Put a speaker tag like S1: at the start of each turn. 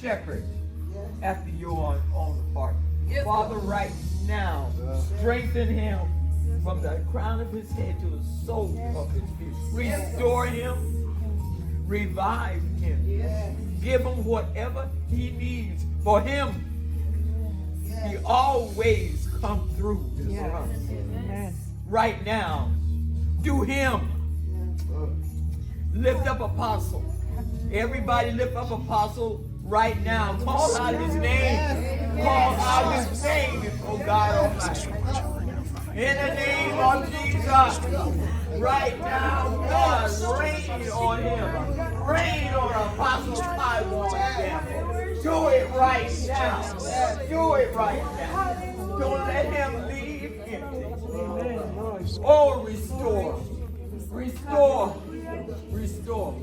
S1: shepherd after your own heart. Father, right now, strengthen him from the crown of his head to the sole of his feet. Restore him, revive him, give him whatever he needs for him. He always come through his promise. Right now, do him. Lift up Apostle. Everybody lift up Apostle right now. Call out his name. Call out his name, oh God Almighty. In the name of Jesus. Right now, God, rain on him. Rain on Apostle Pyburn. Do it right now. Do it right now. Don't let him leave empty. Oh, restore. Restore. Restore.